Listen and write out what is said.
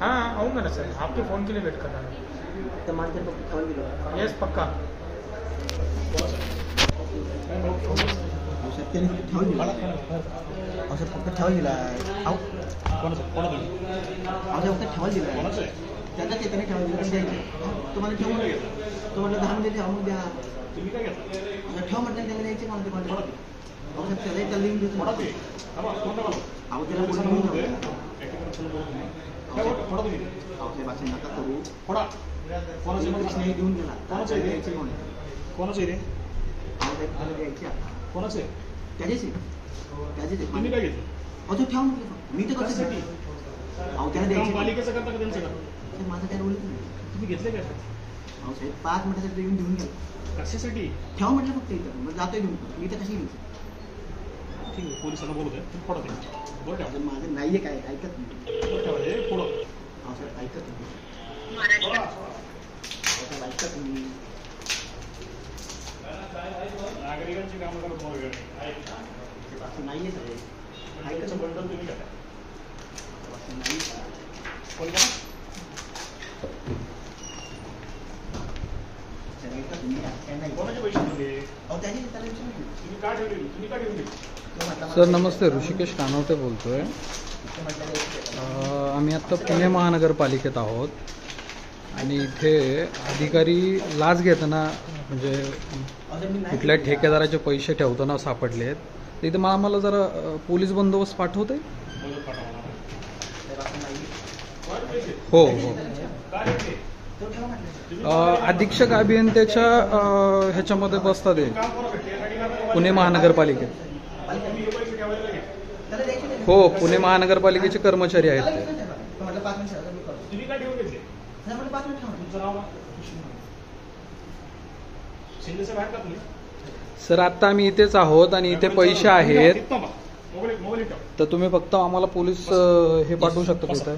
हाँ आऊँगा ना सर, आपके फ़ोन के लिए वेट कर रहा हूँ। यस पक्का। औषध फक्त ठेवायला दिला. औषध फक्त ठेवायला दिला. त्याच्या ठिकाणी ठेवायला दिला द्यायचं. तुम्हाला ठेवून तुम्हाला 10 मिनिटं ठेवा मग द्या. तुम्ही काय घेता? ठेवा म्हटलं त्याला द्यायचे का म्हणते औषध त्याला देऊन देतो. अहो त्याला पुढे घेऊन जाऊ. औषधाचं नका करू. कोणाचं नाही देऊन गेला. कोणाचं द्यायचं कोण? कोणाचं रे? औषध द्यायचे आता. कोणाचं आहे? त्याच्याशी तुम्ही काय घेतलं? अहो ठेवा म्हटलं मी तर कसं अहो त्याला द्यायचं पालिकेचं करता का त्यांचं करता? माझं काय बोलत नाही. तुम्ही घेतले काय? अहो साहेब 5 मिनिटासाठी येऊन घेऊन गेला. कशासाठी? ठेवा म्हटलं फक्त इथं मग जातोय घेऊन मी तर कशी घेऊ. ठीक आहे पोलिसांना बोलतोय तुम्ही फोडा ते बोल ठेवा. माझं नाहीये काय ऐकत नाही. ठेवा हे फोडो. अहो साहेब ऐकत नाही. ऐकत तुम्ही नागरिकांची कामं करत नाहीये साहेब. ऐकायचं बंडल तुम्ही करा. नाही कोण का कोणाचे पैसे दिले? तुम्ही का ठेवले? तुम्ही का ठेवले? सर नमस्ते, ऋषिकेश कानवटे बोलतोय. आम्ही आत्ता पुणे महानगरपालिकेत आहोत आणि इथे अधिकारी लाच घेताना म्हणजे कुठल्या ठेकेदाराचे पैसे ठेवताना सापडलेत. इथे आम्हाला जरा पोलीस बंदोबस्त पाठवते. हो हो अधीक्षक अभियंत्याच्या ह्याच्यामध्ये बसतात ते पुणे महानगरपालिकेत. हो पुणे महानगरपालिकेचे कर्मचारी आहेत ते. सर आत्ता आम्ही इथेच आहोत आणि इथे पैसे आहेत तर तुम्ही फक्त आम्हाला पोलीस हे पाठवू शकता तिथे.